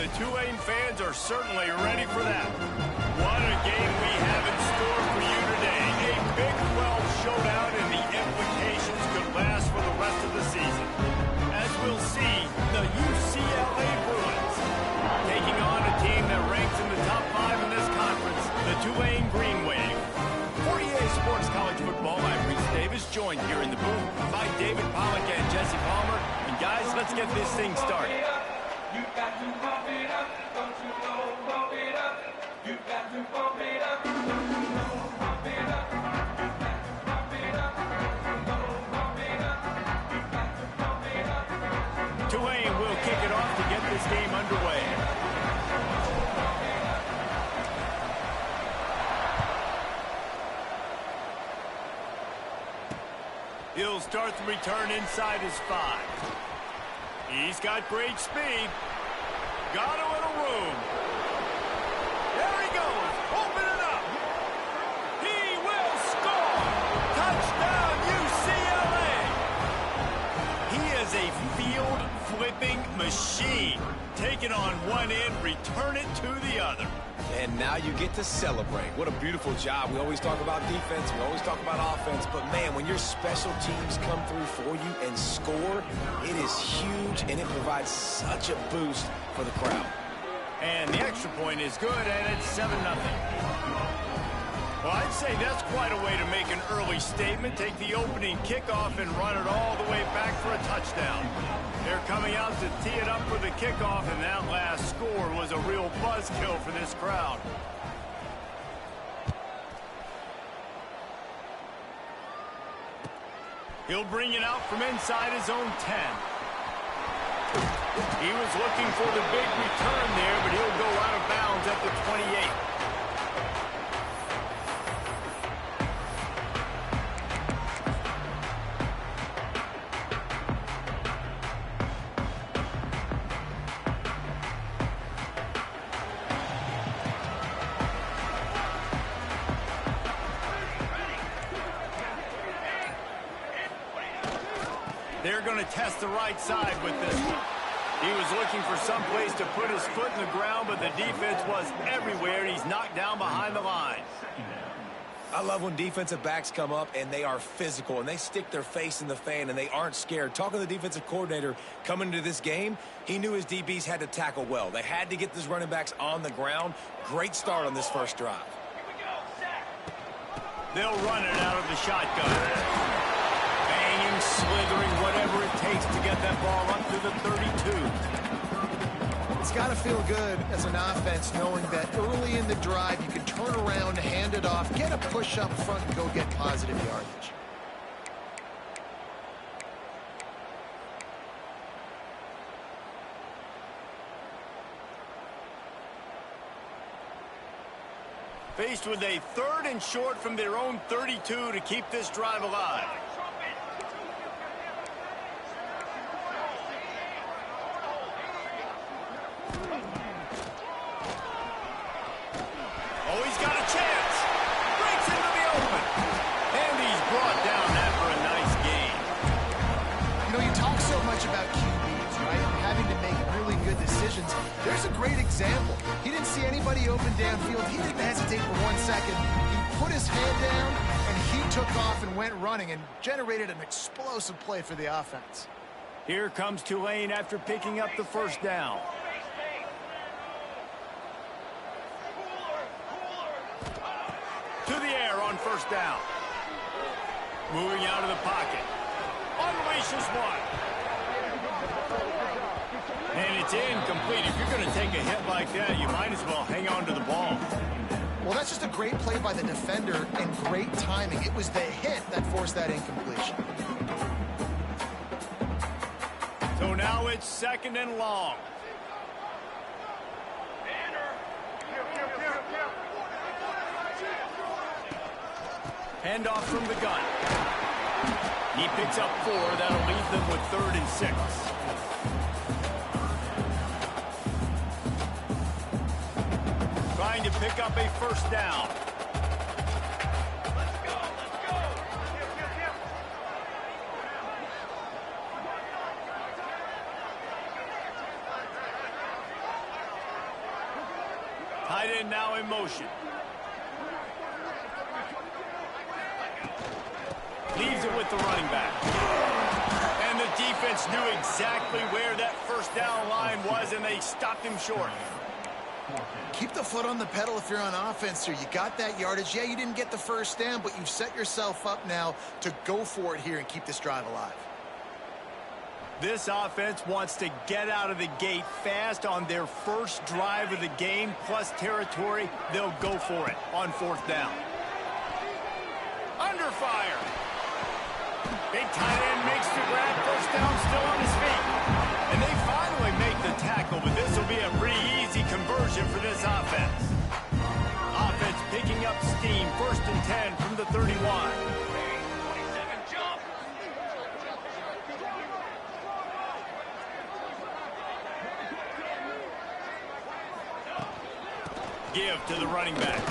the Tulane fans are certainly ready for that. What a game we have in store for you today. A Big 12 showdown, and the implications could last for the rest of the season. As we'll see, the UCLA Bruins taking on a team that ranks in the top 5 in this conference, the Tulane Green Wave. For EA Sports College Football, I'm Reese Davis, joined here in the booth by David Pollack and Jesse Palmer. And guys, let's get this thing started. You got to pump it up, don't you know, pump it up. You got to pump it up, don't you know, pump it up. You got to pump it up, don't you know, pump it up. You got to pump it up. Tulane will kick it off to get this game underway. He'll start the return inside his 5. He's got great speed. Got a little room. There he goes. Open it up. He will score. Touchdown, UCLA. He is a field-flipping machine. Take it on one end, return it to the other. And now you get to celebrate. What a beautiful job. We always talk about defense. We always talk about offense. But, man, when your special teams come through for you and score, it is huge, and it provides such a boost for the crowd. And the extra point is good, and it's 7-0. Well, I'd say that's quite a way to make an early statement. Take the opening kickoff and run it all the way back for a touchdown. They're coming out to tee it up for the kickoff, and that last score was a real buzzkill for this crowd. He'll bring it out from inside his own 10. He was looking for the big return there, but he'll go out of bounds at the 28. They're going to test the right side with this one. He was looking for some place to put his foot in the ground, but the defense was everywhere, and he's knocked down behind the line. I love when defensive backs come up and they are physical and they stick their face in the fan and they aren't scared. Talking to the defensive coordinator coming into this game, he knew his DBs had to tackle well. They had to get these running backs on the ground. Great start on this first drive. They'll run it out of the shotgun. Banging, slithering, whatever it takes to get that ball up to the 32. It's got to feel good as an offense knowing that early in the drive you can turn around, hand it off, get a push up front, and go get positive yardage. Faced with a 3rd and short from their own 32 to keep this drive alive. Oh, he's got a chance. Breaks into the open. And he's brought down after a nice gain. You know, you talk so much about QBs, right? And having to make really good decisions. There's a great example. He didn't see anybody open downfield. He didn't hesitate for 1 second. He put his hand down, and he took off and went running and generated an explosive play for the offense. Here comes Tulane after picking up the first down. To the air on first down. Moving out of the pocket. Unleashes one. And it's incomplete. If you're going to take a hit like that, you might as well hang on to the ball. Well, that's just a great play by the defender and great timing. It was the hit that forced that incompletion. So now it's 2nd and long. Handoff from the gun. He picks up 4. That'll leave them with 3rd and 6. Trying to pick up a first down. Let's go, let's go. Tight end now in motion. Leaves it with the running back. And the defense knew exactly where that first down line was, and they stopped him short. Keep the foot on the pedal if you're on offense here. You got that yardage. Yeah, you didn't get the first down, but you've set yourself up now to go for it here and keep this drive alive. This offense wants to get out of the gate fast on their first drive of the game, plus territory. They'll go for it on fourth down. Under fire. Big tight end makes the grab. First down, still on his feet. And they finally make the tackle, but this will be a pretty easy conversion for this offense. Offense picking up steam. First and 10 from the 31. Give to the running back.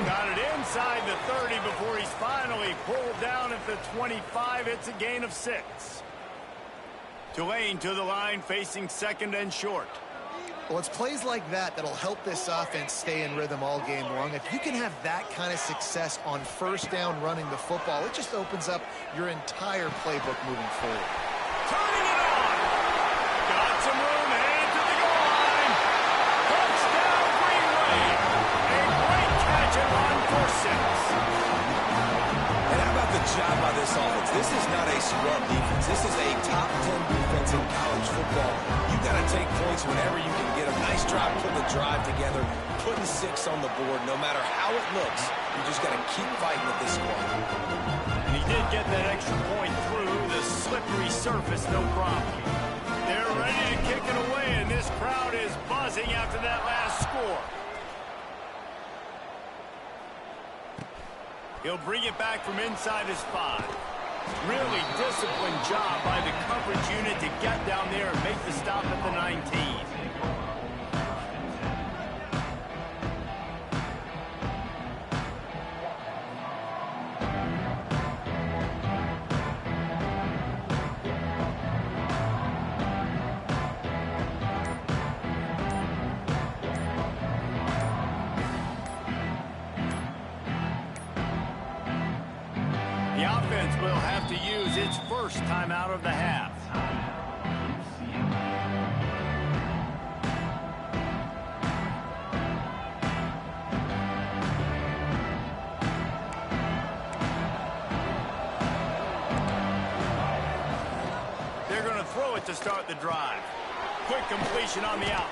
Got it inside the 30 before he's finally pulled down at the 25. It's a gain of 6. Tulane to the line, facing second and short. Well, it's plays like that that'll help this offense stay in rhythm all game long. If you can have that kind of success on first down running the football, it just opens up your entire playbook moving forward. Turning it on. Got some room, headed to the goal line. Touchdown, Greenway. A great catch and run for 6. And how about the job by this offense? This is not a scrub defense. This is a top 10 defense in college football. You've got to take points whenever you can get a nice drive, put the drive together, putting 6 on the board. No matter how it looks, you just got to keep fighting with this squad. And he did get that extra point through the slippery surface, no problem. They're ready to kick it away, and this crowd is buzzing after that last score. He'll bring it back from inside his 5. Really disciplined job by the coverage unit to get down there and make the stop at the 19. The offense will have to use its first timeout of the half. They're going to throw it to start the drive. Quick completion on the out.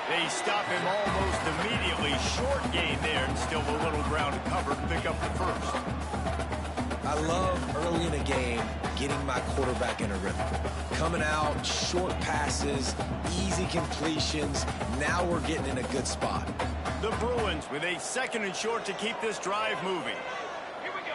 They stop him almost immediately. Short gain there, and still a little ground to cover to pick up the first. I love early in a game getting my quarterback in a rhythm. Coming out, short passes, easy completions. Now we're getting in a good spot. The Bruins with a second and short to keep this drive moving. Here we go.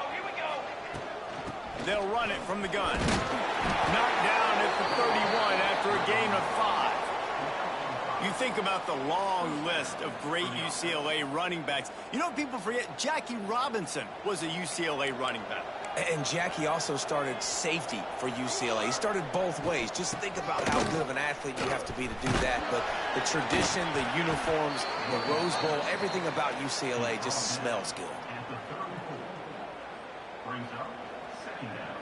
They'll run it from the gun. Knocked down at the 31 after a gain of 5. You think about the long list of great UCLA running backs. You know, people forget Jackie Robinson was a UCLA running back. And Jackie also started safety for UCLA. He started both ways. Just think about how good of an athlete you have to be to do that. But the tradition, the uniforms, the Rose Bowl, everything about UCLA just smells good. Brings up second down.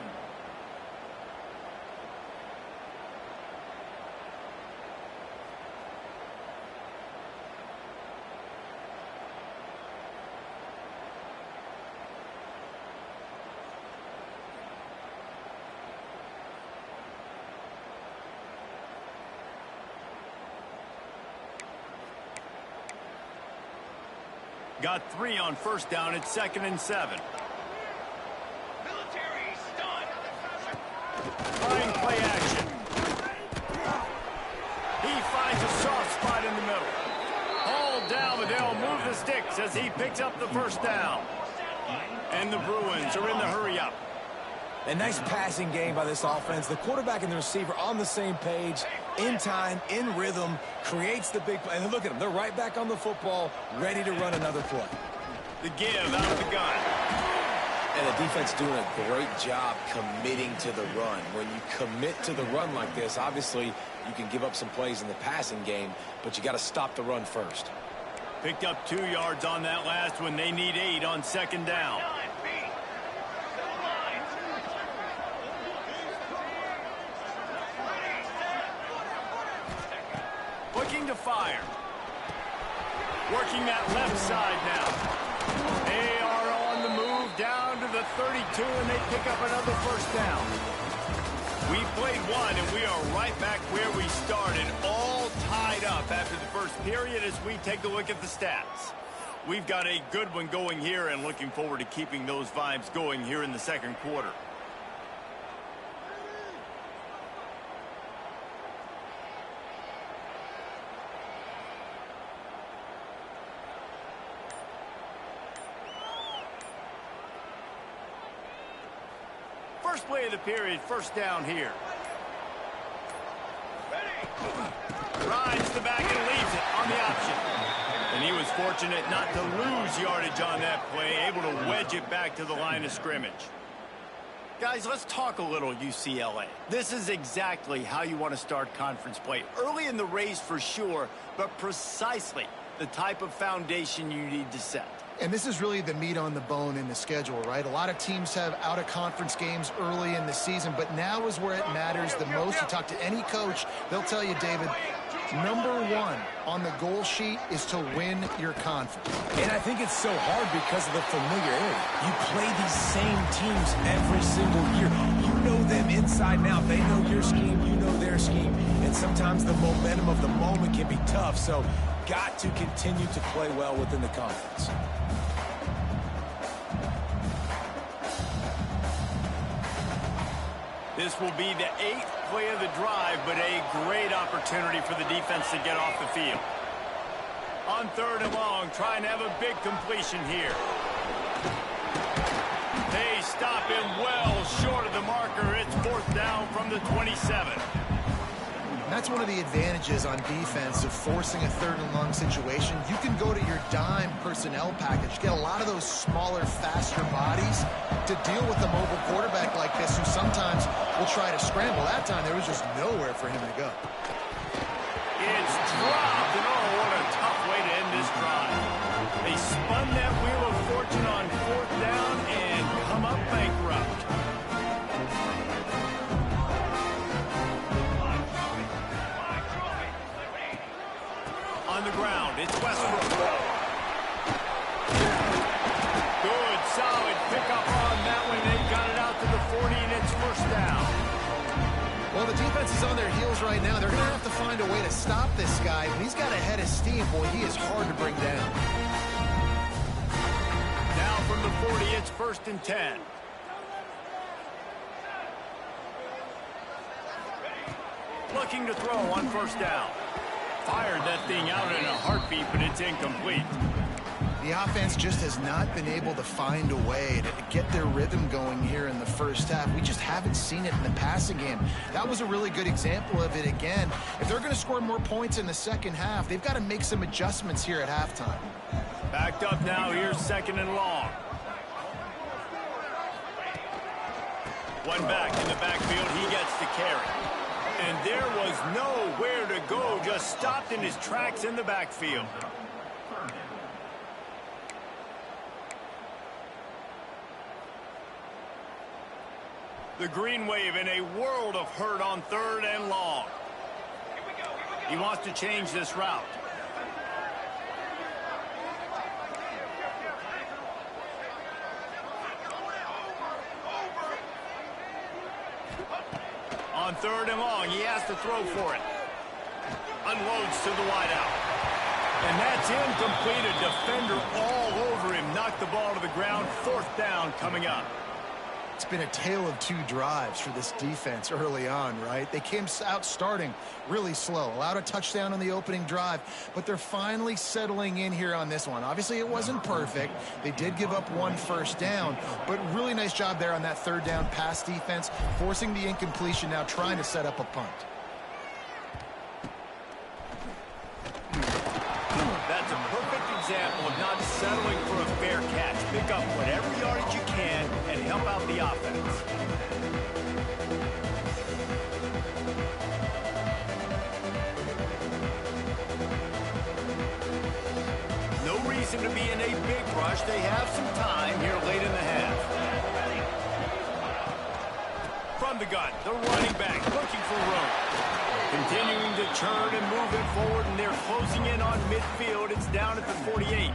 Got 3 on first down at 2nd and 7. Military stunt. Trying play action. He finds a soft spot in the middle. Hauled down, but they'll move the sticks as he picks up the first down. And the Bruins are in the hurry-up. A nice passing game by this offense. The quarterback and the receiver on the same page, in time, in rhythm, creates the big play. And look at them. They're right back on the football, ready to run another play. The give out of the gun. And the defense doing a great job committing to the run. When you commit to the run like this, obviously you can give up some plays in the passing game, but you got to stop the run first. Picked up 2 yards on that last one. They need 8 on second down. Looking to fire. Working that left side now. They are on the move down to the 32, and they pick up another first down. We played one, and we are right back where we started, all tied up after the first period as we take a look at the stats. We've got a good one going here, and looking forward to keeping those vibes going here in the second quarter. First play of the period, first down here. Rides the back and leaves it on the option. And he was fortunate not to lose yardage on that play, able to wedge it back to the line of scrimmage. Guys, let's talk a little UCLA. This is exactly how you want to start conference play. Early in the race for sure, but precisely the type of foundation you need to set. And this is really the meat on the bone in the schedule, right? A lot of teams have out-of-conference games early in the season, but now is where it matters the most. You talk to any coach, they'll tell you, David, number one on the goal sheet is to win your conference. And I think it's so hard because of the familiarity. You play these same teams every single year. You know them inside and out. They know your scheme, you know their scheme. And sometimes the momentum of the moment can be tough, so got to continue to play well within the conference. This will be the 8th play of the drive, but a great opportunity for the defense to get off the field. On third and long, trying to have a big completion here. They stop him well short of the marker. It's fourth down from the 27. That's one of the advantages on defense of forcing a third and long situation. You can go to your dime personnel package, get a lot of those smaller, faster bodies to deal with a mobile quarterback like this who sometimes will try to scramble. That time there was just nowhere for him to go. It's dropped, and oh, what a tough way to end this drive. They spun that wheel of fortune on fourth down and come up bankrupt. On the ground, it's Westbrook. Good, solid pickup on that one. They got it out to the 40, and it's first down. Well, the defense is on their heels right now. They're going to have to find a way to stop this guy. When he's got a head of steam, boy, he is hard to bring down. Now from the 40, it's first and 10. Looking to throw on first down. Fired that thing out in a heartbeat, but it's incomplete. The offense just has not been able to find a way to get their rhythm going here in the first half. We just haven't seen it in the passing game. That was a really good example of it again. If they're going to score more points in the second half, they've got to make some adjustments here at halftime. Backed up now, here's second and long. One back in the backfield, he gets the carry. And there was nowhere to go, just stopped in his tracks in the backfield. The Green Wave in a world of hurt on third and long. He wants to change this route. On third and long, he has to throw for it. Unloads to the wideout. And that's incomplete. A defender all over him. Knocked the ball to the ground. Fourth down coming up. It's been a tale of two drives for this defense early on, right? They came out starting really slow, allowed a touchdown on the opening drive, but they're finally settling in here on this one. Obviously, it wasn't perfect. They did give up one first down, but really nice job there on that third down pass defense, forcing the incompletion, now trying to set up a punt. That's a perfect example of not settling for a fair catch. Pick up whatever yardage you can and help out the offense. them to be in a big rush. They have some time here late in the half. From the gun, the running back looking for room. Continuing to churn and move it forward, and they're closing in on midfield. It's down at the 48.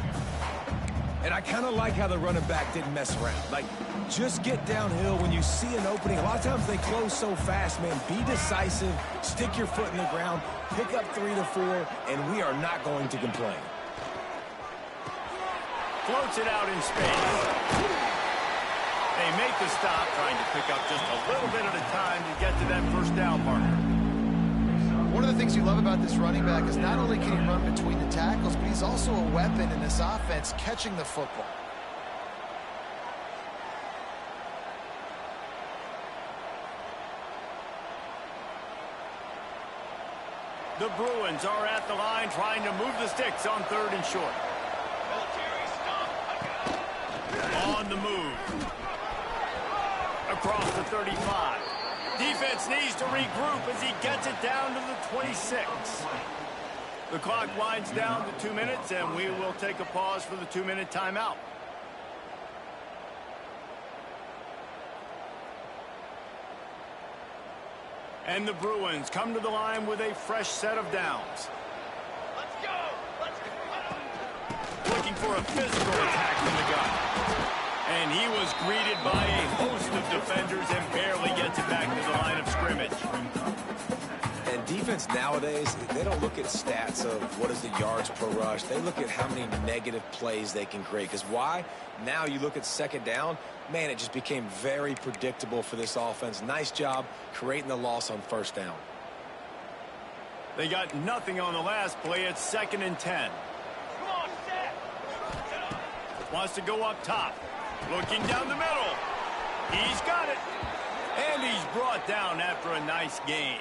And I kind of like how the running back didn't mess around. Like, just get downhill when you see an opening. A lot of times they close so fast, man. Be decisive, stick your foot in the ground, pick up 3 to 4, and we are not going to complain. Floats it out in space. They make the stop, trying to pick up just a little bit at a time to get to that first down marker. One of the things you love about this running back is not only can he run between the tackles, but he's also a weapon in this offense catching the football. The Bruins are at the line trying to move the sticks on 3rd and short. On the move. Across the 35. Defense needs to regroup as he gets it down to the 26. The clock winds down to 2 minutes, and we will take a pause for the 2-minute timeout. And the Bruins come to the line with a fresh set of downs. Let's go! Looking for a physical attack from the gun. And he was greeted by a host of defenders and barely gets it back to the line of scrimmage. And defense nowadays, they don't look at stats of what is the yards per rush. They look at how many negative plays they can create. Because why? Now you look at 2nd down, man, it just became very predictable for this offense. Nice job creating the loss on 1st down. They got nothing on the last play. It's 2nd and 10. Wants to go up top. Looking down the middle. He's got it. And he's brought down after a nice gain.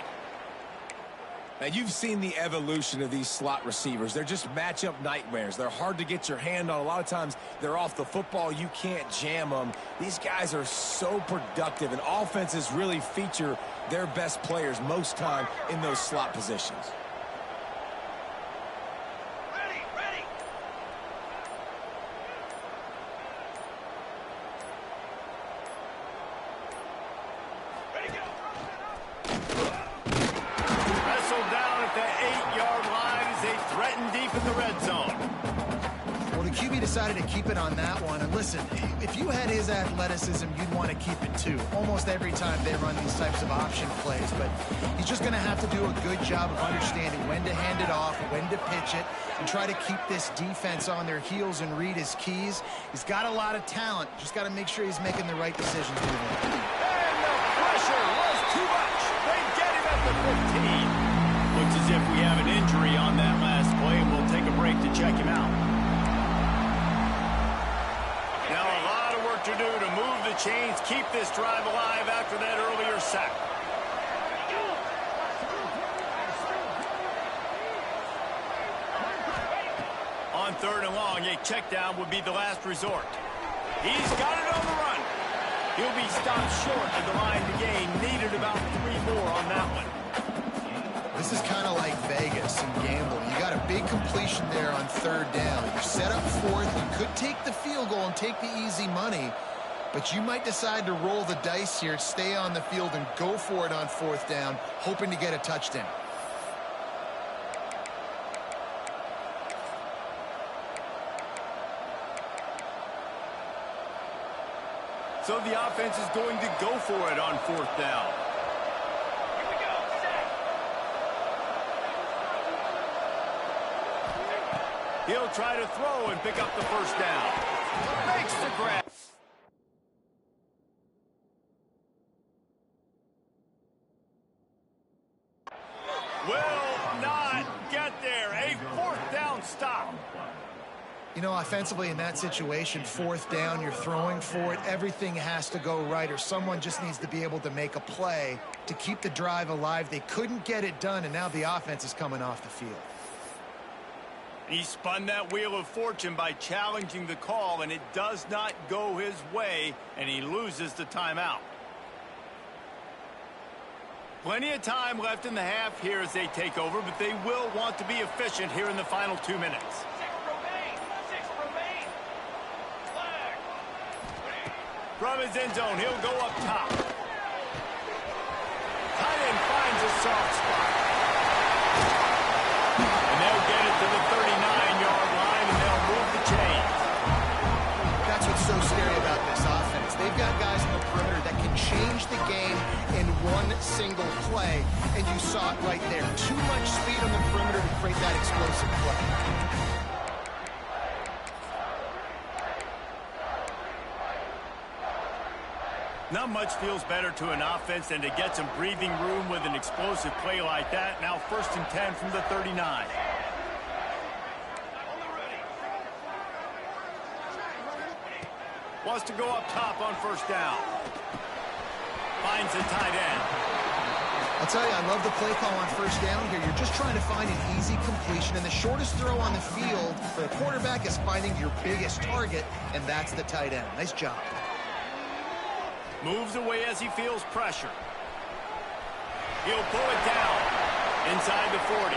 Now, you've seen the evolution of these slot receivers. They're just matchup nightmares. They're hard to get your hand on. A lot of times, they're off the football. You can't jam them. These guys are so productive, and offenses really feature their best players most time in those slot positions. Decided to keep it on that one. And listen, if you had his athleticism, you'd want to keep it too. Almost every time they run these types of option plays. But he's just going to have to do a good job of understanding when to hand it off, when to pitch it, and try to keep this defense on their heels and read his keys. He's got a lot of talent. Just got to make sure he's making the right decisions. And the pressure was too much. They get him at the 15. Looks as if we have an injury on that last play, and we'll take a break to check him out. Now a lot of work to do to move the chains, keep this drive alive after that earlier sack. On 3rd and long, a check down would be the last resort. He's got it on the run. He'll be stopped short of the line to gain. Needed about 3 more on that one. This is kind of like Vegas and gambling. You got a big completion there on 3rd down. You're set up 4th. You could take the field goal and take the easy money, but you might decide to roll the dice here, stay on the field, and go for it on 4th down, hoping to get a touchdown. So the offense is going to go for it on 4th down. He'll try to throw and pick up the first down. Makes the grab. Will not get there. A 4th down stop. You know, offensively in that situation, 4th down, you're throwing for it. Everything has to go right, or someone just needs to be able to make a play to keep the drive alive. They couldn't get it done, and now the offense is coming off the field. He spun that wheel of fortune by challenging the call, and it does not go his way, and he loses the timeout. Plenty of time left in the half here as they take over, but they will want to be efficient here in the final 2 minutes. 6 remain. From his end zone, he'll go up top. Tight end finds a soft spot. And they'll get it to the 39-yard line, and they'll move the chains. That's what's so scary about this offense. They've got guys in the perimeter that can change the game in one single play, and you saw it right there. Too much speed on the perimeter to create that explosive play. Not much feels better to an offense than to get some breathing room with an explosive play like that. Now 1st and 10 from the 39. Wants to go up top on 1st down. Finds a tight end. I'll tell you, I love the play call on 1st down here. You're just trying to find an easy completion, and the shortest throw on the field for the quarterback is finding your biggest target, and that's the tight end. Nice job. Moves away as he feels pressure. He'll pull it down inside the 40.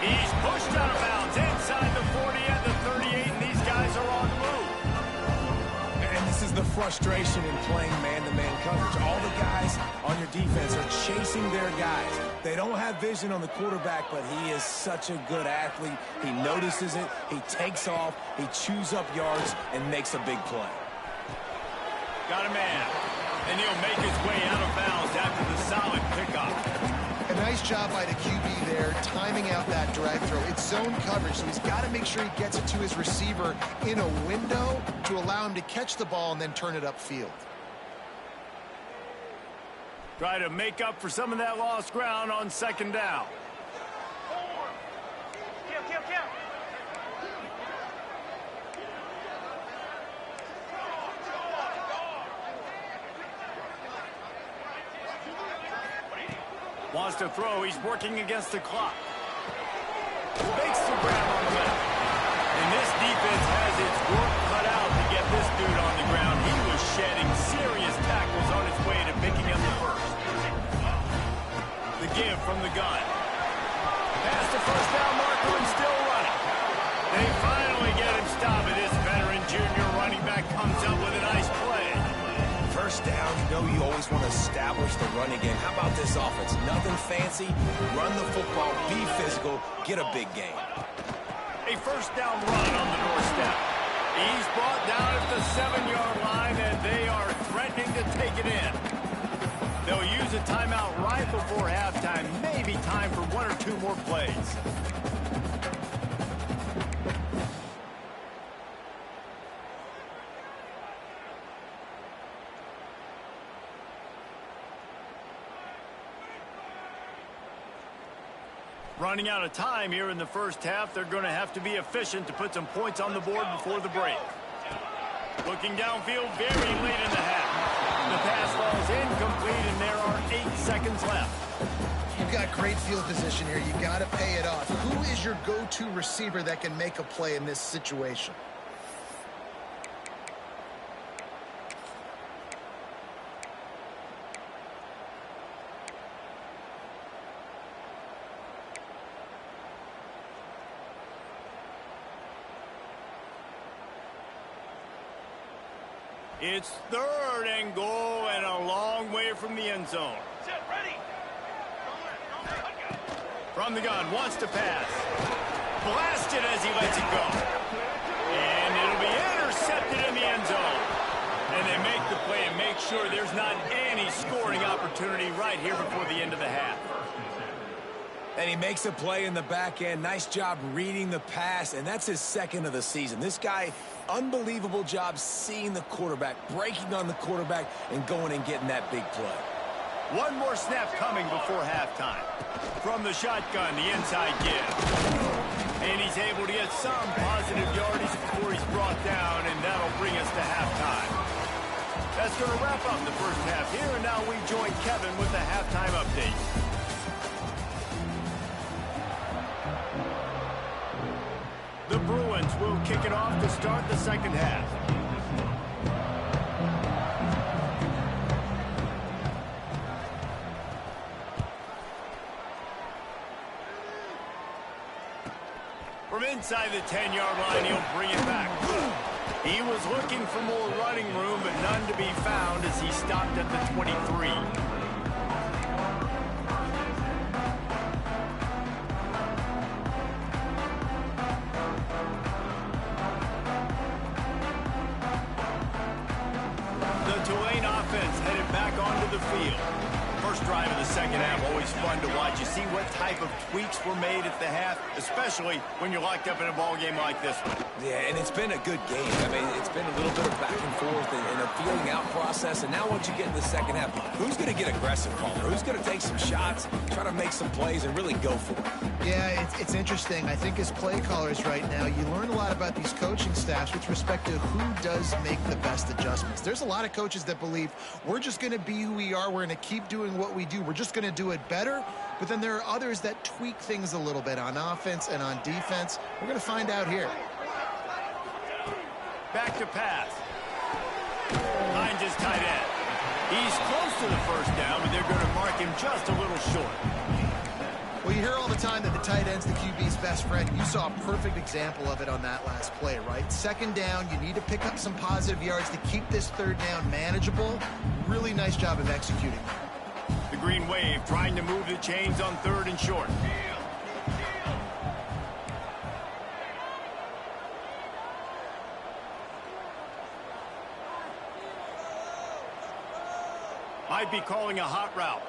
He's pushed out of bounds inside the 40 and the 38, and these guys are on the move. And this is the frustration in playing man-to-man coverage. All the guys on your defense are chasing their guys. They don't have vision on the quarterback, but he is such a good athlete. He notices it, he takes off, he chews up yards, and makes a big play. Got a man. And he'll make his way out of bounds after the solid pickup. A nice job by the QB there, timing out that drag throw. It's zone coverage, so he's got to make sure he gets it to his receiver in a window to allow him to catch the ball and then turn it upfield. Try to make up for some of that lost ground on 2nd down. Wants to throw. He's working against the clock. Makes the grab on the left. And this defense has its work cut out to get this dude on the ground. He was shedding serious tackles on his way to picking up the first. The give from the gun. Past the 1st down marker and still running. They finally get him stopped. This veteran junior running back comes up with a nice play. 1st down, you know you always want to establish the running game. How about this offense? Nothing fancy. Run the football, be physical, get a big game. A 1st down run on the doorstep. He's brought down at the 7-yard line, and they are threatening to take it in. They'll use a timeout right before halftime. Maybe time for 1 or 2 more plays. Running out of time here in the 1st half. They're going to have to be efficient to put some points on the board before the break. Looking downfield very late in the half. The pass falls incomplete, and there are 8 seconds left. You've got great field position here. You've got to pay it off. Who is your go-to receiver that can make a play in this situation? It's 3rd and goal and a long way from the end zone. From the gun, wants to pass. Blasted as he lets it go. And it'll be intercepted in the end zone. And they make the play and make sure there's not any scoring opportunity right here before the end of the half. And he makes a play in the back end. Nice job reading the pass, and that's his 2nd of the season. This guy, unbelievable job seeing the quarterback, breaking on the quarterback, and going and getting that big play. 1 more snap coming before halftime. From the shotgun, the inside give. And he's able to get some positive yardage before he's brought down, and that'll bring us to halftime. That's going to wrap up the 1st half here, and now we join Kevin with the halftime update. The Bruins will kick it off to start the 2nd half. From inside the 10-yard line, he'll bring it back. He was looking for more running room, but none to be found as he stopped at the 23. The Tulane offense headed back onto the field. First drive of the second half, always fun to watch. You see what type of tweaks were made at the half, especially when you're locked up in a ball game like this one. Yeah, and it's been a good game. I mean, it's been a little bit of back and forth and a feeling out process. And now once you get in the second half, who's going to get aggressive, Palmer? Who's going to take some shots, try to make some plays, and really go for it? Yeah, it's interesting. I think as play callers right now, you learn a lot about these coaching staffs with respect to who does make the best adjustments. There's a lot of coaches that believe we're just going to be who we are. We're going to keep doing what we do. We're just going to do it better. But then there are others that tweak things a little bit on offense and on defense. We're going to find out here. Back to pass. Finds his tight end. He's close to the first down, but they're going to mark him just a little short. Well, you hear all the time that the tight end's the QB's best friend. You saw a perfect example of it on that last play, right? Second down, you need to pick up some positive yards to keep this third down manageable. Really nice job of executing. The Green Wave trying to move the chains on third and short. Might be calling a hot route.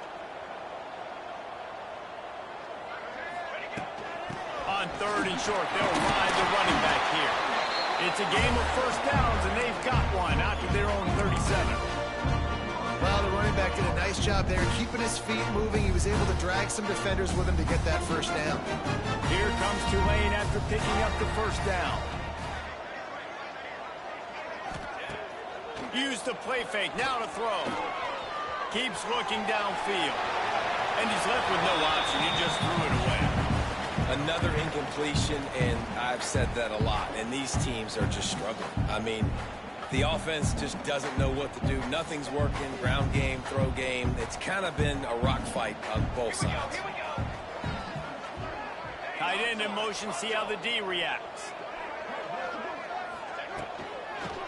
On third and short, they'll ride the running back here. It's a game of first downs, and they've got one out to their own 37. Well, the running back did a nice job there, keeping his feet moving. He was able to drag some defenders with him to get that first down. Here comes Tulane after picking up the first down. Use the play fake, now to throw. Keeps looking downfield. And he's left with no option, he just threw it away. Another incompletion, and I've said that a lot, and these teams are just struggling. I mean, the offense just doesn't know what to do. Nothing's working, ground game, throw game. It's kind of been a rock fight on both sides. Tight end in motion, see how the D reacts.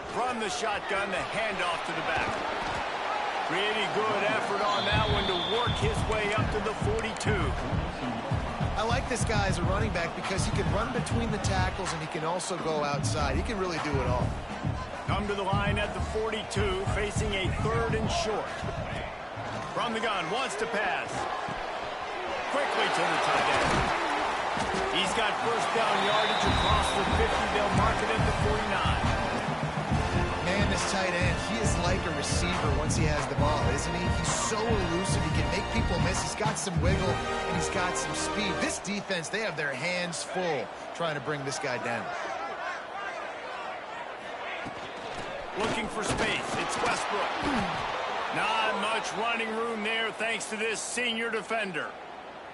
From the shotgun, the handoff to the back. Pretty good effort on that one to work his way up to the 42. I like this guy as a running back because he can run between the tackles and he can also go outside. He can really do it all. Come to the line at the 42, facing a third and short. From the gun, wants to pass. Quickly to the tight end. He's got first down yardage across the 50. They'll mark it at the 49. Man, this tight end, he is like a receiver once he has the ball, isn't he? He's so elusive. He can make people miss. He's got some wiggle, and he's got some speed. This defense, they have their hands full trying to bring this guy down. Looking for space. It's Westbrook. Not much running room there thanks to this senior defender.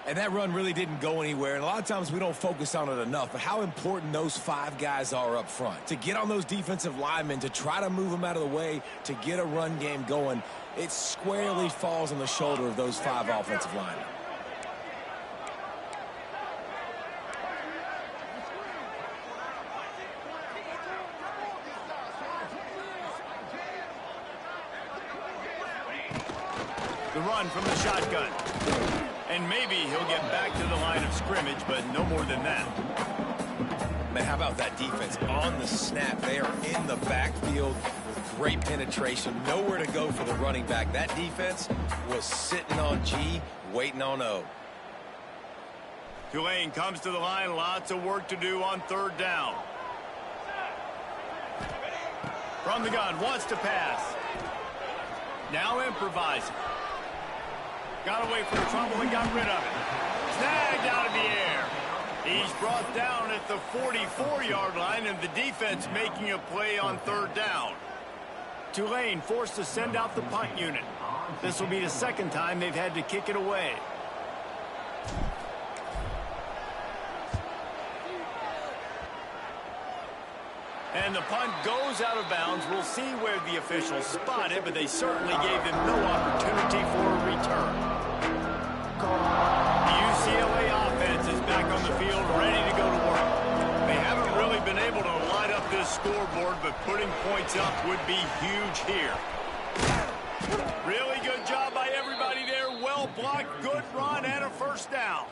And that run really didn't go anywhere. And a lot of times we don't focus on it enough. But how important those five guys are up front. To get on those defensive linemen, to try to move them out of the way, to get a run game going, it squarely falls on the shoulder of those five offensive linemen. The run from the shotgun. And maybe he'll get back to the line of scrimmage, but no more than that. Man, how about that defense on the snap? They are in the backfield with great penetration. Nowhere to go for the running back. That defense was sitting on G, waiting on O. Tulane comes to the line. Lots of work to do on third down. From the gun, wants to pass. Now improvising. Got away from trouble and got rid of it. Snagged out of the air. He's brought down at the 44-yard line, and the defense making a play on third down. Tulane forced to send out the punt unit. This will be the second time they've had to kick it away. And the punt goes out of bounds. We'll see where the officials spot it, but they certainly gave them no opportunity for a return. The UCLA offense is back on the field, ready to go to work. They haven't really been able to light up off this scoreboard, but putting points up would be huge here. Really good job by everybody there. Well blocked, good run, and a first down.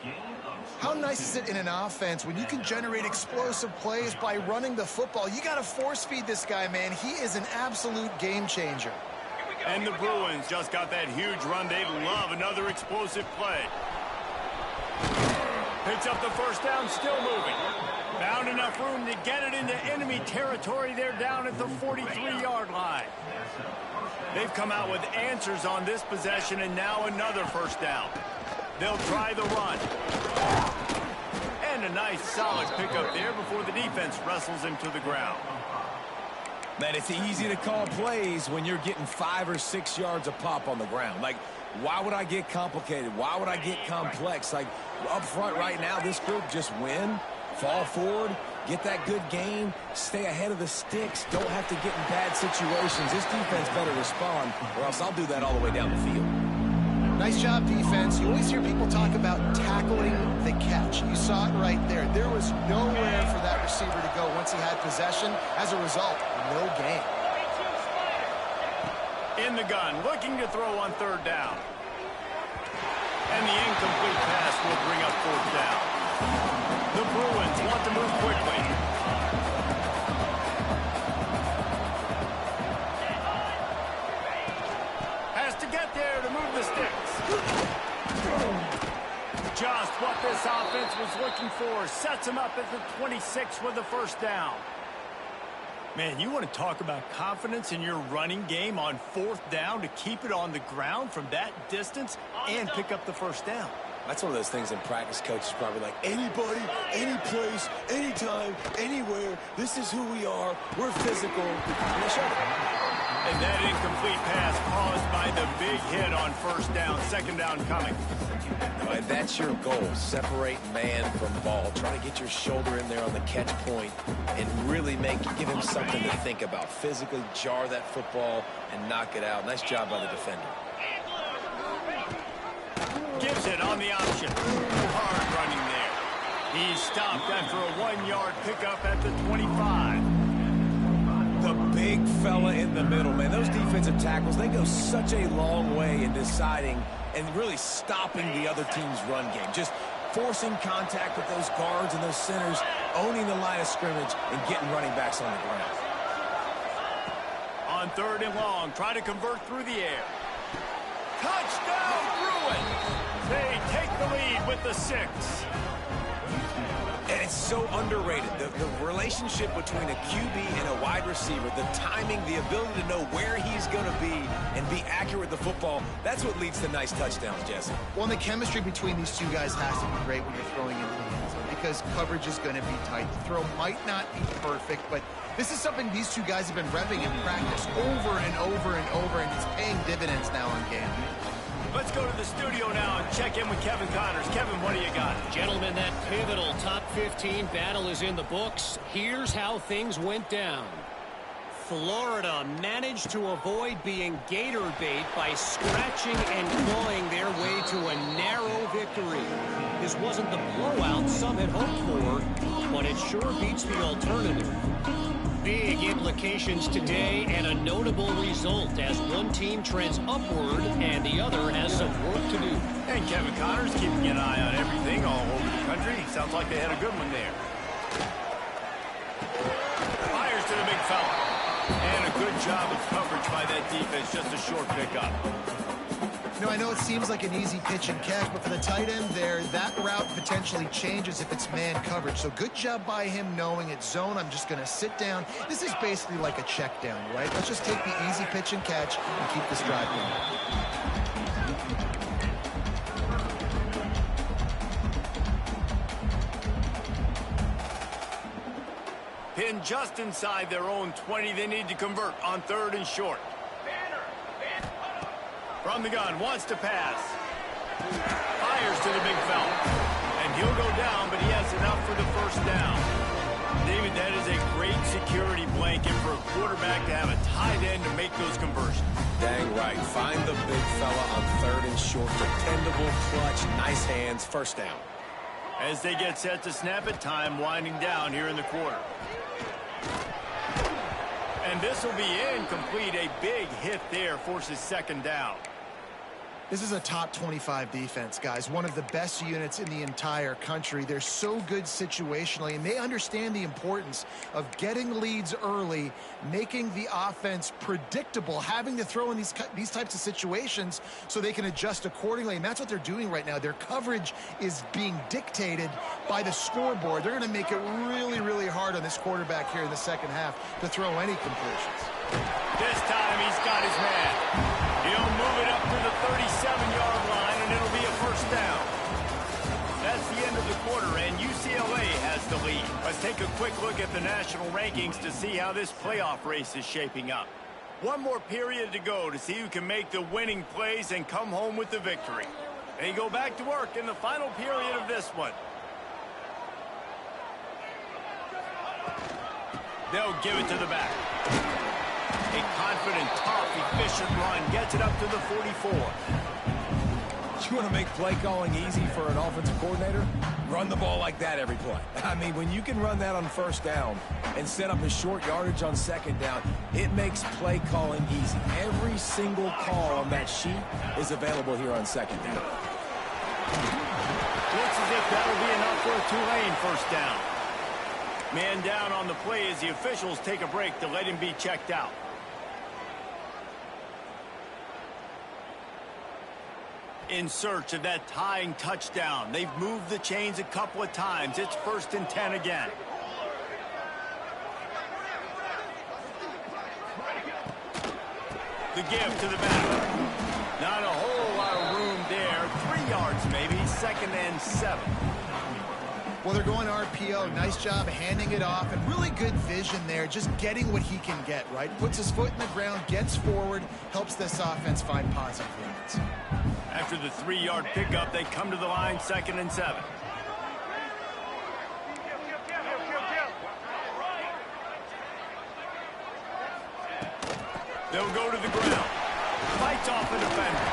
How nice is it in an offense when you can generate explosive plays by running the football? You got to force feed this guy, man. He is an absolute game changer. And the Bruins just got that huge run. They love another explosive play. Picks up the first down, still moving. Found enough room to get it into enemy territory. They're down at the 43-yard line. They've come out with answers on this possession, and now another first down. They'll try the run. And a nice, solid pickup there before the defense wrestles him to the ground. Man, it's easy to call plays when you're getting 5 or 6 yards a pop on the ground. Like, why would I get complicated? Why would I get complex? Like, up front right now, this group just win, fall forward, get that good game, stay ahead of the sticks, don't have to get in bad situations. This defense better respond, or else I'll do that all the way down the field. Nice job, defense. You always hear people talk about tackling the catch. You saw it right there. There was nowhere for that receiver to go once he had possession. As a result, no gain. In the gun, looking to throw on third down. And the incomplete pass will bring up fourth down. The Bruins want to move quickly. Has to get there to move the sticks. Just what this offense was looking for. Sets him up at the 26 with the first down. Man, you want to talk about confidence in your running game on fourth down to keep it on the ground from that distance and pick up the first down. That's one of those things in practice, coach is probably like, anybody, any place, anytime, anywhere, this is who we are, we're physical, and they showed it. And that incomplete pass caused by the big hit on first down, second down coming. And that's your goal, separate man from ball. Try to get your shoulder in there on the catch point and really give him something to think about. Physically jar that football and knock it out. Nice job by the defender. Gives it on the option. Hard running there. He's stopped after a 1-yard pickup at the 25. The big fella in the middle, man. Those defensive tackles, they go such a long way in deciding and really stopping the other team's run game. Just forcing contact with those guards and those centers, owning the line of scrimmage, and getting running backs on the ground. On third and long, try to convert through the air. Touchdown, Bruins! They take the lead with the 6. And it's so underrated. The relationship between a QB and a wide receiver, the timing, the ability to know where he's going to be and be accurate with the football, that's what leads to nice touchdowns, Jesse. Well, and the chemistry between these two guys has to be great when you're throwing into the end zone because coverage is going to be tight. The throw might not be perfect, but this is something these two guys have been repping in practice over and over and over, and it's paying dividends now on game. Let's go to the studio now and check in with Kevin Connors. Kevin, what do you got? Gentlemen, that pivotal top 15 battle is in the books. Here's how things went down. Florida managed to avoid being gator bait by scratching and clawing their way to a narrow victory. This wasn't the blowout some had hoped for, but it sure beats the alternative. Big implications today and a notable result as one team trends upward and the other has some work to do. And Kevin Connors keeping an eye on everything all over the country. Sounds like they had a good one there. Fires to the big fella. And a good job of coverage by that defense. Just a short pickup. You know, I know it seems like an easy pitch and catch, but for the tight end there, that route potentially changes if it's man coverage. So good job by him knowing it's zone. I'm just going to sit down. This is basically like a check down, right? Let's just take the easy pitch and catch and keep this drive going. Pinned just inside their own 20. They need to convert on third and short. From the gun, wants to pass. Fires to the big fella. And he'll go down, but he has enough for the first down. David, that is a great security blanket for a quarterback to have a tight end to make those conversions. Dang right. Find the big fella on third and short. Dependable, clutch, nice hands, first down. As they get set to snap it, time winding down here in the quarter. this will be incomplete. A big hit there forces second down. This is a top 25 defense, guys. One of the best units in the entire country. They're so good situationally, and they understand the importance of getting leads early, making the offense predictable, having to throw in these types of situations so they can adjust accordingly. And that's what they're doing right now. Their coverage is being dictated by the scoreboard. They're going to make it really, really hard on this quarterback here in the second half to throw any completions. This time he's got his man. He'll move it up to the 37-yard line, and it'll be a first down. That's the end of the quarter, and UCLA has the lead. Let's take a quick look at the national rankings to see how this playoff race is shaping up. One more period to go to see who can make the winning plays and come home with the victory. They go back to work in the final period of this one. They'll give it to the back. A confident, tough, efficient run gets it up to the 44. You want to make play calling easy for an offensive coordinator? Run the ball like that every play. I mean, when you can run that on first down and set up a short yardage on second down, it makes play calling easy. Every single call on that sheet is available here on second down. Looks as if that'll be enough for a Tulane first down. Man down on the play as the officials take a break to let him be checked out. In search of that tying touchdown. They've moved the chains a couple of times. It's 1st and 10 again. The give to the back. Not a whole lot of room there. 3 yards maybe. 2nd and 7. Well, they're going RPO. Nice job handing it off, and really good vision there, just getting what he can get, right? Puts his foot in the ground, gets forward, helps this offense find positive limits. After the 3-yard pickup, they come to the line, 2nd and 7. They'll go to the ground. Fights off the defender.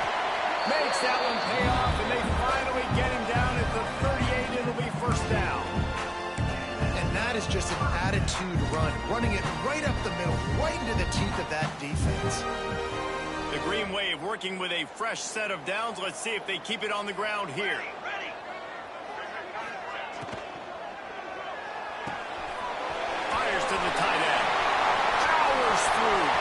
Makes that one pay off, and they finally get him down at the 38. It'll be first down. And that is just an attitude run, running it right up the middle, right into the teeth of that defense. The Green Wave working with a fresh set of downs. Let's see if they keep it on the ground here. Fires to the tight end. Powers through.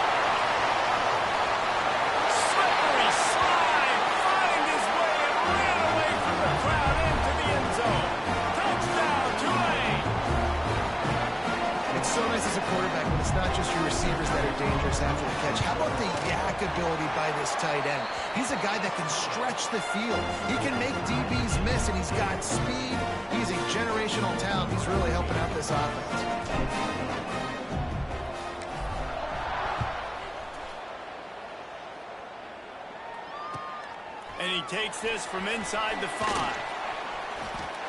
Slippery slide. Find his way and ran away from the crowd into the end zone. Touchdown, Tulane. It's so nice as a quarterback when it's not just your receivers that are dangerous after the catch. How about the yak ability by this tight end? He's a guy that can stretch the field. He can make DBs miss, and he's got speed. He's a generational talent. He's really helping out this offense. And he takes this from inside the 5.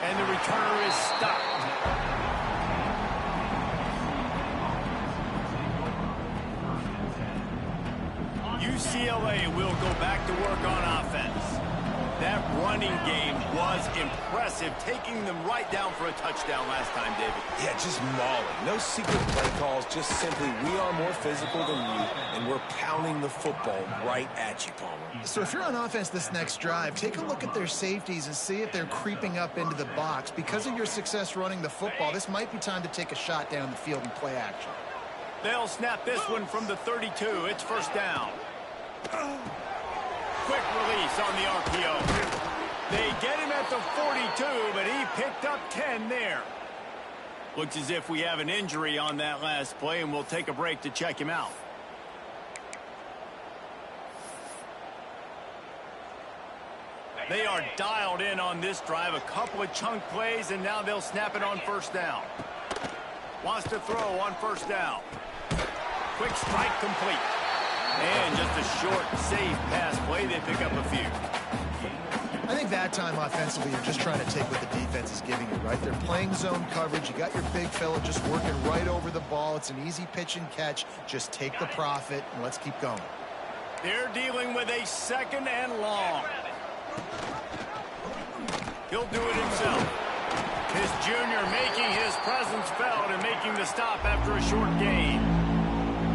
And the returner is stopped. UCLA will go back to work on offense. That running game was impressive, taking them right down for a touchdown last time, David. Yeah, just mauling. No secret play calls, just simply we are more physical than you, and we're pounding the football right at you, Palmer. So if you're on offense this next drive, take a look at their safeties and see if they're creeping up into the box. Because of your success running the football, this might be time to take a shot down the field and play action. They'll snap this one from the 32. It's first down. Quick release on the RPO. They get him at the 42, but he picked up 10 there. Looks as if we have an injury on that last play, and we'll take a break to check him out. They are dialed in on this drive. A couple of chunk plays, and now they'll snap it on first down. Wants to throw on first down. Quick strike complete. And just a short, safe pass play. They pick up a few. I think that time offensively, you're just trying to take what the defense is giving you, right? They're playing zone coverage. You got your big fella just working right over the ball. It's an easy pitch and catch. Just take the profit, and let's keep going. They're dealing with a 2nd and long. He'll do it himself. His junior making his presence felt and making the stop after a short gain.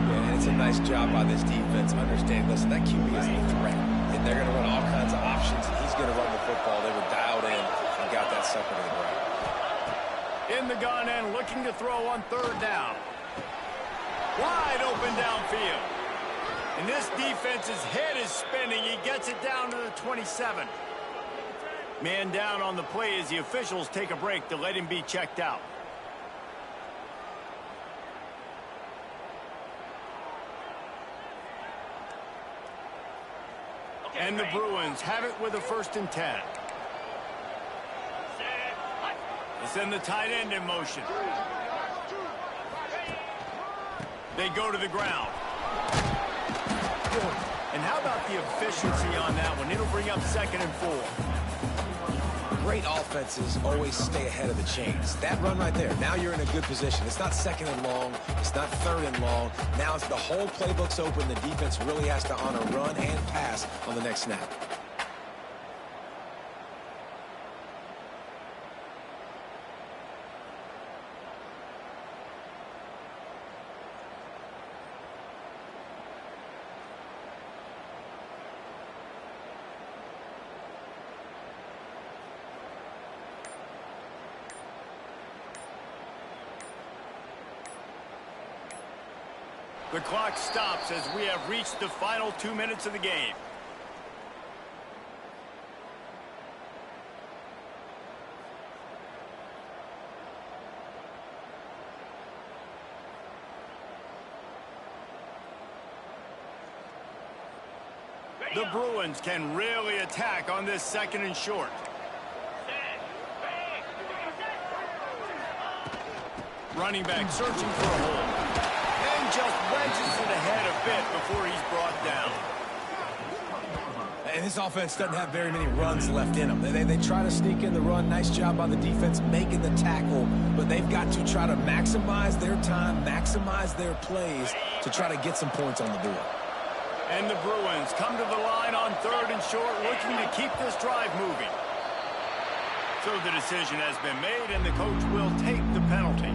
Yeah, it's a nice job by this defense understanding, listen, that QB is a threat, and they're going to run all kinds of options, and he's going to run the football. They were dialed in and got that sucker to the ground. In the gun and looking to throw on third down. Wide open downfield. And this defense's head is spinning. He gets it down to the 27. Man down on the play as the officials take a break to let him be checked out. And the Bruins have it with a 1st and 10. They send the tight end in motion. They go to the ground. And how about the efficiency on that one? It'll bring up 2nd and 4. Great offenses always stay ahead of the chains. That run right there, now you're in a good position. It's not 2nd and long. It's not 3rd and long. Now it's the whole playbook's open. The defense really has to honor run and pass on the next snap. The clock stops as we have reached the final 2 minutes of the game. The Bruins can really attack on this 2nd and short. Running back searching for a hole. And just wedges it ahead a bit before he's brought down. And this offense doesn't have very many runs left in them. They try to sneak in the run. Nice job by the defense making the tackle. But they've got to try to maximize their time, maximize their plays to try to get some points on the board. And the Bruins come to the line on 3rd and short, looking to keep this drive moving. So the decision has been made, and the coach will take the penalty.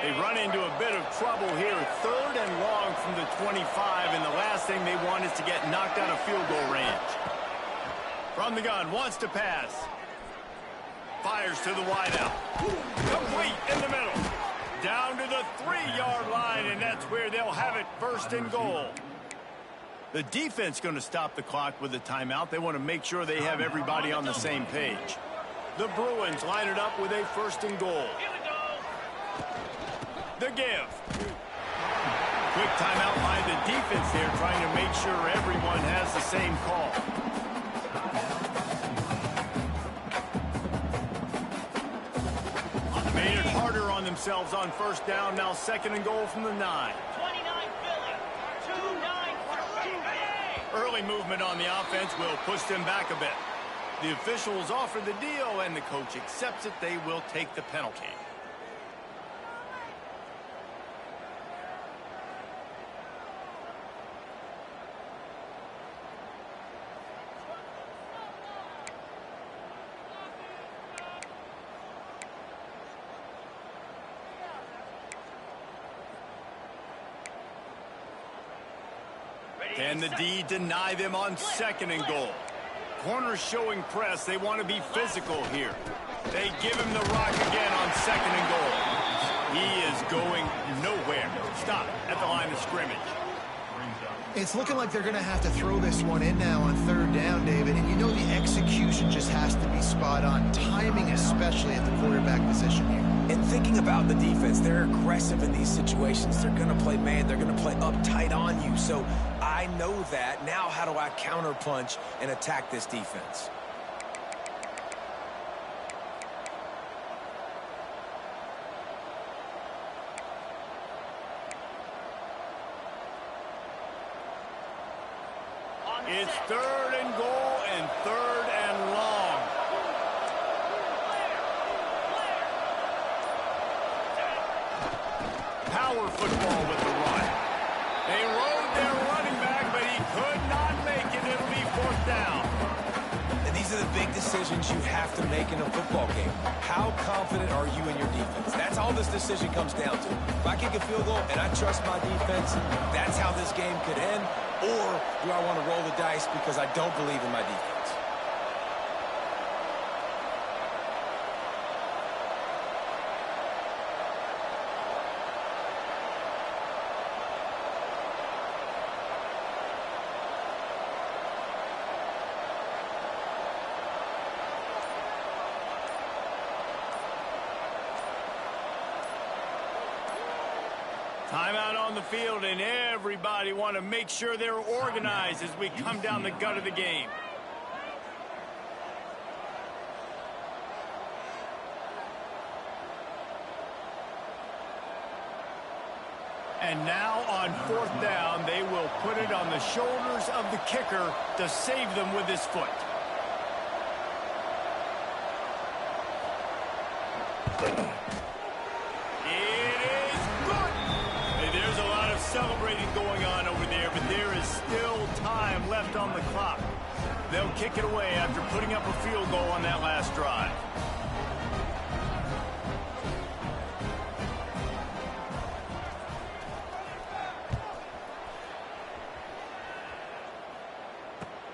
They run into a bit of trouble here. 3rd and long from the 25, and the last thing they want is to get knocked out of field goal range. From the gun, wants to pass. Fires to the wideout. Complete in the middle. Down to the 3-yard line, and that's where they'll have it, 1st and goal. The defense going to stop the clock with a timeout. They want to make sure they have everybody on the same page. The Bruins line it up with a 1st and goal. The give. Quick timeout by the defense there, trying to make sure everyone has the same call. Made it harder on themselves on 1st down. Now 2nd and goal from the 9. Early movement on the offense will push them back a bit. The officials offer the deal, and the coach accepts it. They will take the penalty. Can the D deny them on 2nd and goal? Corners showing press. They want to be physical here. They give him the rock again on 2nd and goal. He is going nowhere. Stop at the line of scrimmage. It's looking like they're going to have to throw this one in now on 3rd down, David. And you know the execution just has to be spot on. Timing especially at the quarterback position here. And thinking about the defense, they're aggressive in these situations. They're going to play man. They're going to play uptight on you. So I know that. Now how do I counterpunch and attack this defense? It's 3rd and goal and 3rd and long. Power football with the run. They load decisions you have to make in a football game. How confident are you in your defense? That's all this decision comes down to. If I kick a field goal and I trust my defense, that's how this game could end. Or do I want to roll the dice because I don't believe in my defense? Timeout on the field, and everybody want to make sure they're organized as we come down the gut of the game. And now on 4th down, they will put it on the shoulders of the kicker to save them with his foot. Celebrating going on over there, but there is still time left on the clock. They'll kick it away after putting up a field goal on that last drive.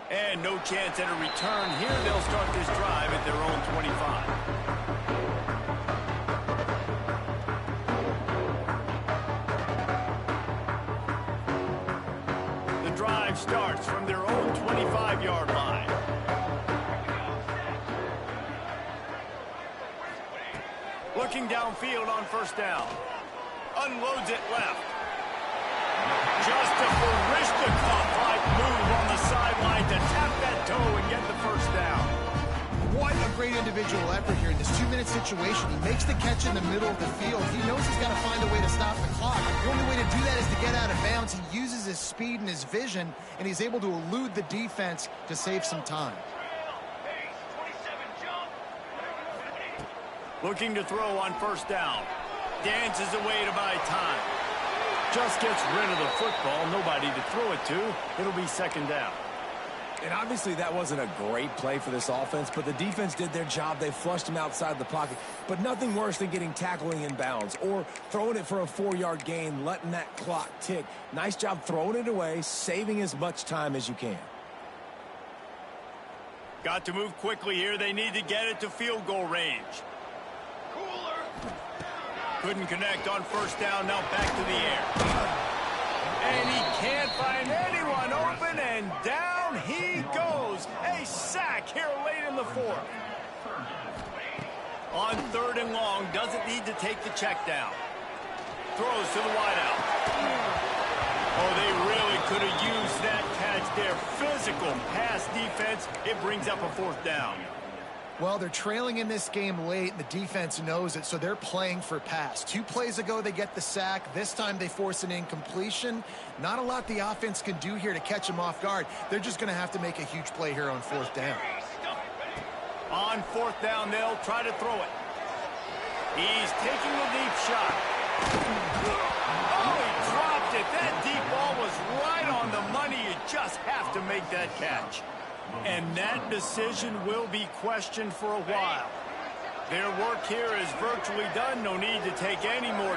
And no chance at a return here. They'll start this drive at their own 25. Starts from their own 25-yard line. Looking downfield on 1st down. Unloads it left. Just a Barishnikov-like move on the sideline to tap that toe and get the 1st down. What a great individual effort here in this 2-minute situation. He makes the catch in the middle of the field. He knows he's got to find a way to stop the clock. The only way to do that is to get out of bounds. He uses his speed and his vision, and he's able to elude the defense to save some time. Looking to throw on 1st down. Dances away to buy time. Just gets rid of the football. Nobody to throw it to. It'll be 2nd down. And obviously that wasn't a great play for this offense, but the defense did their job. They flushed him outside the pocket. But nothing worse than getting tackling in bounds or throwing it for a 4-yard gain, letting that clock tick. Nice job throwing it away, saving as much time as you can. Got to move quickly here. They need to get it to field goal range. Couldn't connect on 1st down. Now back to the air. And he can't find anyone open, and down he goes. A sack here late in the 4th. On 3rd and long, doesn't need to take the check down. Throws to the wideout. Oh, they really could have used that catch there. Physical pass defense. It brings up a 4th down. Well, they're trailing in this game late, and the defense knows it, so they're playing for pass. 2 plays ago, they get the sack. This time, they force an incompletion. Not a lot the offense can do here to catch them off guard. They're just going to have to make a huge play here on 4th down. On 4th down, they'll try to throw it. He's taking a deep shot. Oh, he dropped it. That deep ball was right on the money. You just have to make that catch. And that decision will be questioned for a while. Their work here is virtually done. No need to take any more